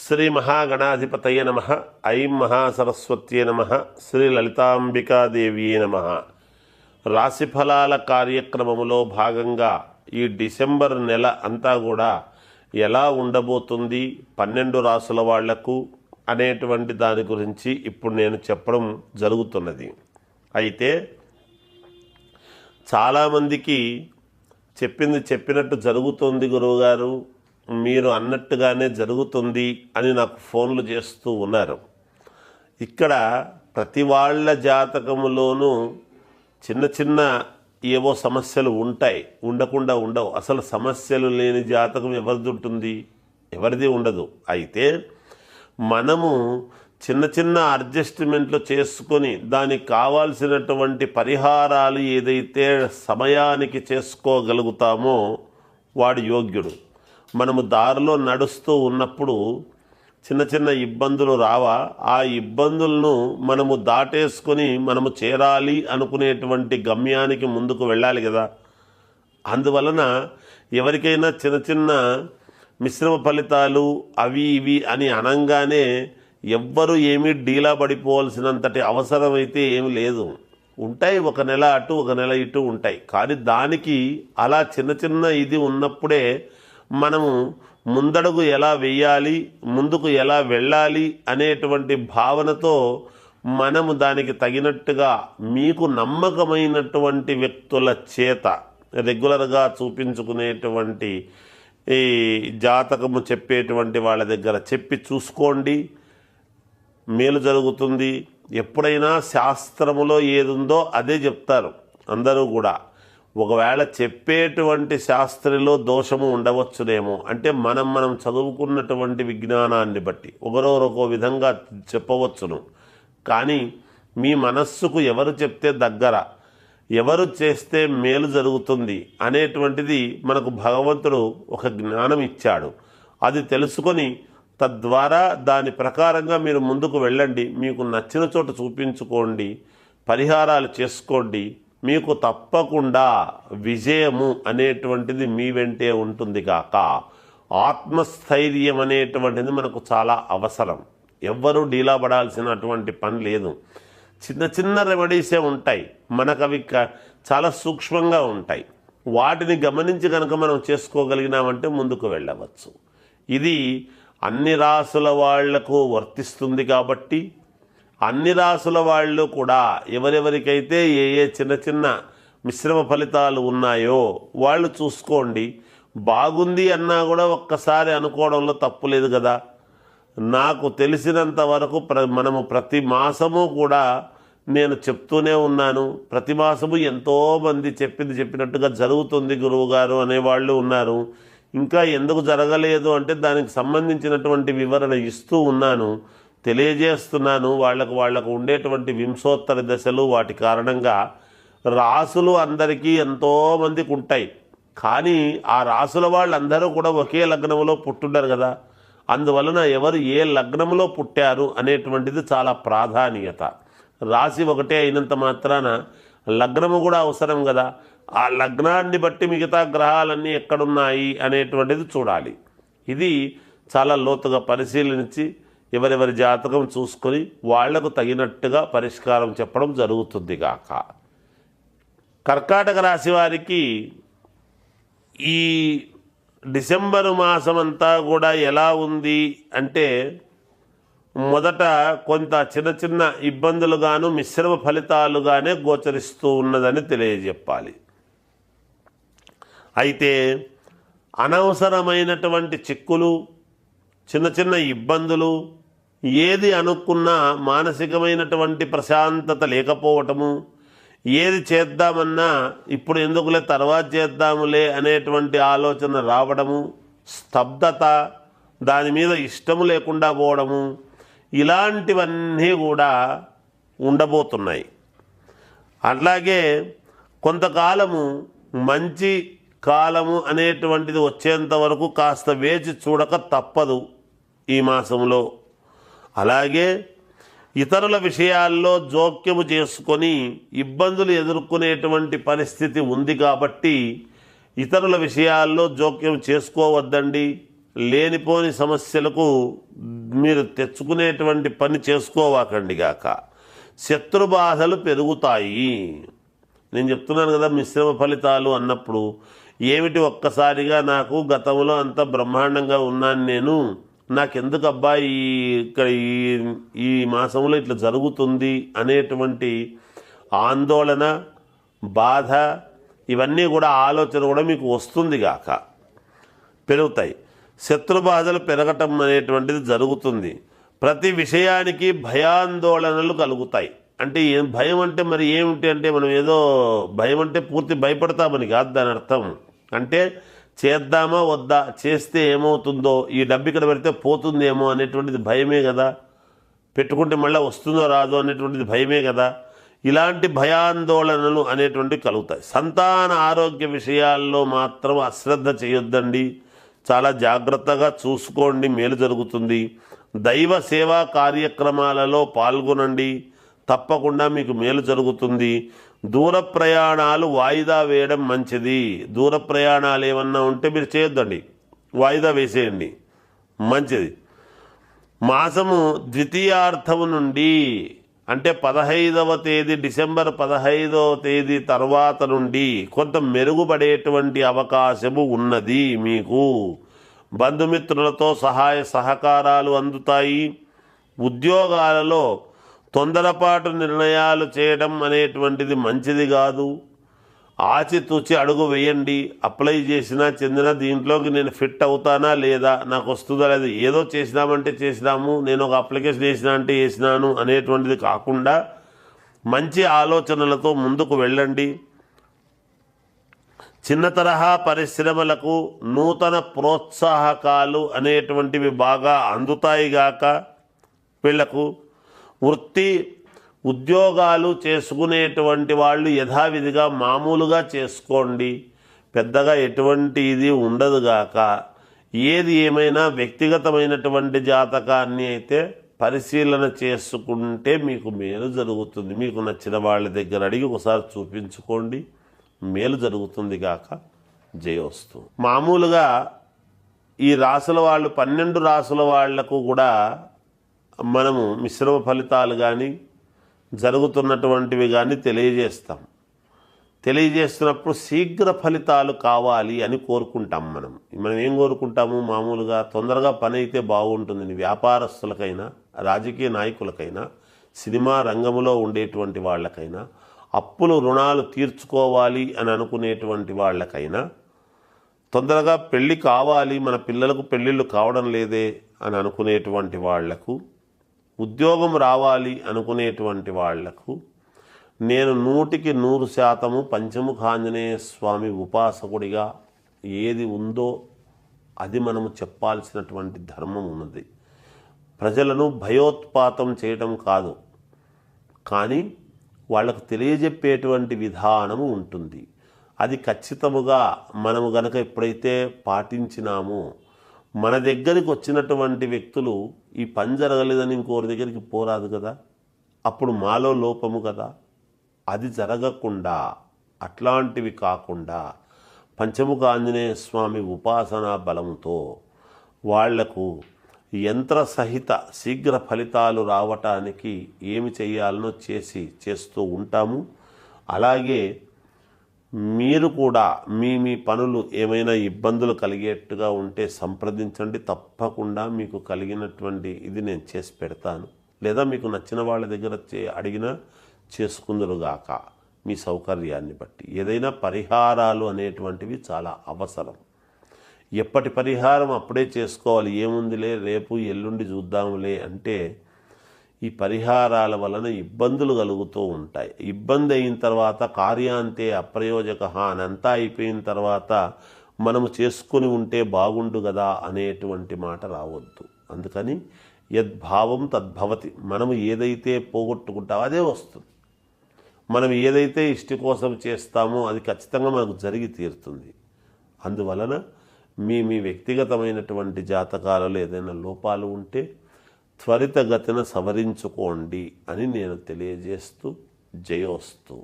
శ్రీ మహాగణాధిపతయ నమ. ఐం మహాసరస్వత్యే నమ. శ్రీ లలితాంబికాదేవియే నమ. రాశిఫలాల కార్యక్రమములో భాగంగా ఈ డిసెంబర్ నెల అంతా కూడా ఎలా ఉండబోతుంది 12 రాసుల వాళ్లకు అనేటువంటి దాని గురించి ఇప్పుడు నేను చెప్పడం జరుగుతున్నది. అయితే చాలామందికి చెప్పినట్టు జరుగుతుంది గురువుగారు, మీరు అన్నట్టుగానే జరుగుతుంది అని నాకు ఫోన్లు చేస్తూ ఉన్నారు. ఇక్కడ ప్రతి వాళ్ళ జాతకములోనూ చిన్న చిన్న ఏవో సమస్యలు ఉంటాయి, ఉండకుండా ఉండవు. అసలు సమస్యలు లేని జాతకం ఎవరిది ఉంటుంది? ఎవరిది ఉండదు. అయితే మనము చిన్న చిన్న అడ్జస్ట్మెంట్లు చేసుకొని దానికి కావాల్సినటువంటి పరిహారాలు ఏదైతే సమయానికి చేసుకోగలుగుతామో వాడు యోగ్యుడు. మనము దారిలో నడుస్తూ ఉన్నప్పుడు చిన్న చిన్న ఇబ్బందులు రావా? ఆ ఇబ్బందులను మనము దాటేసుకొని మనము చేరాలి అనుకునేటువంటి గమ్యానికి ముందుకు వెళ్ళాలి కదా. అందువలన ఎవరికైనా చిన్న చిన్న మిశ్రమ ఫలితాలు అవి ఇవి అని అనంగానే ఎవ్వరూ ఏమీ డీలా పడిపోవాల్సినంతటి అవసరమైతే ఏమి లేదు. ఉంటాయి, ఒక నెల అటు ఒక నెల ఇటు ఉంటాయి. కానీ దానికి అలా చిన్న చిన్న ఇది ఉన్నప్పుడే మనము ముందడుగు ఎలా వెయ్యాలి, ముందుకు ఎలా వెళ్ళాలి అనేటువంటి భావనతో మనము దానికి తగినట్టుగా మీకు నమ్మకమైనటువంటి వ్యక్తుల చేత రెగ్యులర్గా చూపించుకునేటువంటి ఈ జాతకము చెప్పేటువంటి వాళ్ళ దగ్గర చెప్పి చూసుకోండి, మేలు జరుగుతుంది. ఎప్పుడైనా శాస్త్రములో ఏదుందో అదే చెప్తారు అందరూ కూడా. ఒకవేళ చెప్పేటువంటి శాస్త్రిలో దోషము ఉండవచ్చునేమో, అంటే మనం చదువుకున్నటువంటి విజ్ఞానాన్ని బట్టి ఒకరొకో విధంగా చెప్పవచ్చును. కానీ మీ మనస్సుకు ఎవరు చెప్తే దగ్గర, ఎవరు చేస్తే మేలు జరుగుతుంది అనేటువంటిది మనకు భగవంతుడు ఒక జ్ఞానం ఇచ్చాడు. అది తెలుసుకొని తద్వారా దాని ప్రకారంగా మీరు ముందుకు వెళ్ళండి. మీకు నచ్చిన చోట చూపించుకోండి, పరిహారాలు చేసుకోండి. మీకు తప్పకుండా విజయము అనేటువంటిది మీ వెంటే ఉంటుంది కాక ఆత్మస్థైర్యం అనేటువంటిది మనకు చాలా అవసరం. ఎవ్వరూ డీలా పడాల్సినటువంటి పని లేదు. చిన్న చిన్న రెమెడీసే ఉంటాయి, మనకు అవి చాలా సూక్ష్మంగా ఉంటాయి. వాటిని గమనించి కనుక మనం చేసుకోగలిగినామంటే ముందుకు వెళ్ళవచ్చు. ఇది అన్ని రాసుల వాళ్లకు వర్తిస్తుంది కాబట్టి అన్ని రాసుల వాళ్ళు కూడా ఎవరెవరికైతే ఏ చిన్న చిన్న మిశ్రమ ఫలితాలు ఉన్నాయో వాళ్ళు చూసుకోండి. బాగుంది అన్నా కూడా ఒక్కసారి అనుకోవడంలో తప్పు లేదు కదా. నాకు తెలిసినంత వరకు మనము ప్రతి మాసము కూడా నేను చెప్తూనే ఉన్నాను. ప్రతి మాసము ఎంతోమంది చెప్పినట్టుగా జరుగుతుంది గురువుగారు అనేవాళ్ళు ఉన్నారు. ఇంకా ఎందుకు జరగలేదు అంటే దానికి సంబంధించినటువంటి వివరణ ఇస్తూ ఉన్నాను, తెలియజేస్తున్నాను. వాళ్లకు ఉండేటువంటి వింశోత్తర దశలు, వాటి కారణంగా రాసులు అందరికీ ఎంతోమందికి ఉంటాయి. కానీ ఆ రాసుల వాళ్ళందరూ కూడా ఒకే లగ్నంలో పుట్టుంటారు కదా. అందువలన ఎవరు ఏ లగ్నంలో పుట్టారు అనేటువంటిది చాలా ప్రాధాన్యత. రాశి ఒకటే అయినంత మాత్రాన లగ్నము కూడా అవసరం కదా. ఆ లగ్నాన్ని బట్టి మిగతా గ్రహాలన్నీ ఎక్కడున్నాయి అనేటువంటిది చూడాలి. ఇది చాలా లోతుగా పరిశీలించి ఎవరెవరి జాతకం చూసుకొని వాళ్లకు తగినట్టుగా పరిష్కారం చెప్పడం జరుగుతుంది గాక. కర్కాటక రాశి వారికి ఈ డిసెంబరు మాసమంతా కూడా ఎలా ఉంది అంటే మొదట కొంత చిన్న చిన్న ఇబ్బందులుగాను మిశ్రమ ఫలితాలుగానే గోచరిస్తూ ఉన్నదని తెలియజెప్పాలి. అయితే అనవసరమైనటువంటి చిక్కులు, చిన్న చిన్న ఇబ్బందులు, ఏది అనుకున్నా మానసికమైనటువంటి ప్రశాంతత లేకపోవటము, ఏది చేద్దామన్నా ఇప్పుడు ఎందుకులే తర్వాత చేద్దాములే అనేటువంటి ఆలోచన రావడము, స్తబ్దత, దాని మీద ఇష్టము లేకుండా పోవడము, ఇలాంటివన్నీ కూడా ఉండబోతున్నాయి. అట్లాగే కొంతకాలము మంచి కాలము అనేటువంటిది వచ్చేంత వరకు కాస్త వేచి చూడక తప్పదు ఈ మాసంలో. అలాగే ఇతరుల విషయాల్లో జోక్యము చేసుకొని ఇబ్బందులు ఎదుర్కొనేటువంటి పరిస్థితి ఉంది కాబట్టి ఇతరుల విషయాల్లో జోక్యం చేసుకోవద్దండి. లేనిపోని సమస్యలకు మీరు తెచ్చుకునేటువంటి పని చేసుకోవాకండి గాక. శత్రు బాధలు పెరుగుతాయి. నేను చెప్తున్నాను కదా, మిశ్రమ ఫలితాలు అన్నప్పుడు ఏమిటి, ఒక్కసారిగా నాకు గతంలో అంత బ్రహ్మాండంగా ఉన్నాను నేను, నాకెందుకు అబ్బాయి ఇక్కడ ఈ మాసంలో ఇట్లా జరుగుతుంది అనేటువంటి ఆందోళన, బాధ, ఇవన్నీ కూడా ఆలోచన కూడా మీకు వస్తుంది గాక, పెరుగుతాయి. శత్రు బాధలు పెరగటం అనేటువంటిది జరుగుతుంది. ప్రతి విషయానికి భయాందోళనలు కలుగుతాయి. అంటే భయం అంటే మరి ఏమిటి అంటే, మనం ఏదో భయం అంటే పూర్తి భయపడతామని కాదు దాని అర్థం. అంటే చేద్దామా వద్దా, చేస్తే ఏమవుతుందో, ఈ డబ్బు ఇక్కడ పెడితే పోతుందేమో అనేటువంటిది భయమే కదా, పెట్టుకుంటే మళ్ళీ వస్తుందో రాదో అనేటువంటిది భయమే కదా. ఇలాంటి భయాందోళనలు అనేటువంటివి కలుగుతాయి. సంతాన ఆరోగ్య విషయాల్లో మాత్రం అశ్రద్ధ చేయొద్దండి, చాలా జాగ్రత్తగా చూసుకోండి, మేలు జరుగుతుంది. దైవ సేవా కార్యక్రమాలలో పాల్గొనండి, తప్పకుండా మీకు మేలు జరుగుతుంది. దూర ప్రయాణాలు వాయిదా వేయడం మంచిది. దూర ప్రయాణాలు ఏమన్నా ఉంటే మీరు చేయొద్దండి, వాయిదా వేసేయండి, మంచిది. మాసము ద్వితీయార్థము నుండి అంటే 15వ తేదీ, డిసెంబర్ 15వ తేదీ తర్వాత నుండి కొంత మెరుగుపడేటువంటి అవకాశము ఉన్నది. మీకు బంధుమిత్రులతో సహాయ సహకారాలు అందుతాయి. ఉద్యోగాలలో తొందరపాటు నిర్ణయాలు చేయడం అనేటువంటిది మంచిది కాదు. ఆచితూచి అడుగు వేయండి. అప్లై చేసినా చెందిన దీంట్లోకి నేను ఫిట్ అవుతానా లేదా, నాకు వస్తుందా లేదా, ఏదో చేసినామంటే చేసినాము, నేను ఒక అప్లికేషన్ వేసినా అంటే వేసినాను అనేటువంటిది కాకుండా మంచి ఆలోచనలతో ముందుకు వెళ్ళండి. చిన్న తరహా పరిశ్రమలకు నూతన ప్రోత్సాహకాలు అనేటువంటివి బాగా అందుతాయి గాక. వీళ్లకు వృత్తి ఉద్యోగాలు చేసుకునేటువంటి వాళ్ళు యథావిధిగా మామూలుగా చేసుకోండి, పెద్దగా ఎటువంటి ఇది ఉండదు గాక. ఏది ఏమైనా వ్యక్తిగతమైనటువంటి జాతకాన్ని అయితే పరిశీలన చేసుకుంటే మీకు మేలు జరుగుతుంది. మీకు నచ్చిన వాళ్ళ దగ్గర అడిగి ఒకసారి చూపించుకోండి, మేలు జరుగుతుంది గాక. జయోస్తు. మామూలుగా ఈ రాసుల వాళ్ళు 12 రాసుల వాళ్లకు కూడా మనము మిశ్రమ ఫలితాలు కానీ జరుగుతున్నటువంటివి కానీ తెలియజేస్తున్నప్పుడు శీఘ్ర ఫలితాలు కావాలి అని కోరుకుంటాం. మనం ఏం కోరుకుంటాము, మామూలుగా తొందరగా పని అయితే బాగుంటుంది. వ్యాపారస్తులకైనా, రాజకీయ నాయకులకైనా, సినిమా రంగంలో ఉండేటువంటి వాళ్ళకైనా, అప్పులు రుణాలు తీర్చుకోవాలి అని అనుకునేటువంటి వాళ్ళకైనా, తొందరగా పెళ్ళి కావాలి, మన పిల్లలకు పెళ్ళిళ్ళు కావడం లేదే అని అనుకునేటువంటి వాళ్లకు, ఉద్యోగం రావాలి అనుకునేటువంటి వాళ్లకు, నేను 100% పంచముఖాంజనేయ స్వామి ఉపాసకుడిగా ఏది ఉందో అది మనము చెప్పాల్సినటువంటి ధర్మం ఉన్నది. ప్రజలను భయోత్పాతం చేయడం కాదు, కానీ వాళ్లకు తెలియజెప్పేటువంటి విధానము ఉంటుంది. అది ఖచ్చితముగా మనము గనక ఎప్పుడైతే పాటించినామో, మన దగ్గరికి వచ్చినటువంటి వ్యక్తులు ఈ పని జరగలేదని ఇంకోరి దగ్గరికి పోరాదు కదా, అప్పుడు మాలో లోపము కదా. అది జరగకుండా, అట్లాంటివి కాకుండా పంచముఖ ఆంజనేయ స్వామి ఉపాసనా బలంతో వాళ్లకు యంత్ర సహిత శీఘ్ర ఫలితాలు రావటానికి ఏమి చేయాలనో చేస్తూ ఉంటాము. అలాగే మీరు కూడా మీ పనులు ఏమైనా ఇబ్బందులు కలిగేట్టుగా ఉంటే సంప్రదించండి, తప్పకుండా మీకు కలిగినటువంటి ఇది నేను చేసి పెడతాను. లేదా మీకు నచ్చిన వాళ్ళ దగ్గర అడిగినా చేసుకుందరుగాక, మీ సౌకర్యాన్ని బట్టి. ఏదైనా పరిహారాలు అనేటువంటివి చాలా అవసరం. ఎప్పటి పరిహారం అప్పుడే చేసుకోవాలి. ఏముందిలే రేపు ఎల్లుండి చూద్దాంలే అంటే ఈ పరిహారాల వలన ఇబ్బందులు కలుగుతూ ఉంటాయి. ఇబ్బంది అయిన తర్వాత కార్యాంతే అప్రయోజక అని అంతా అయిపోయిన తర్వాత మనము చేసుకుని ఉంటే బాగుండు కదా అనేటువంటి మాట రావద్దు. అందుకని యద్భావం తద్భవతి. మనము ఏదైతే పోగొట్టుకుంటామో అదే వస్తుంది. మనం ఏదైతే ఇష్టి కోసం చేస్తామో అది ఖచ్చితంగా మనకు జరిగి తీరుతుంది. అందువలన మీ వ్యక్తిగతమైనటువంటి జాతకాలలో ఏదైనా లోపాలు ఉంటే త్వరితగతిన సవరించుకోండి అని నేను తెలియజేస్తూ జయోస్తు.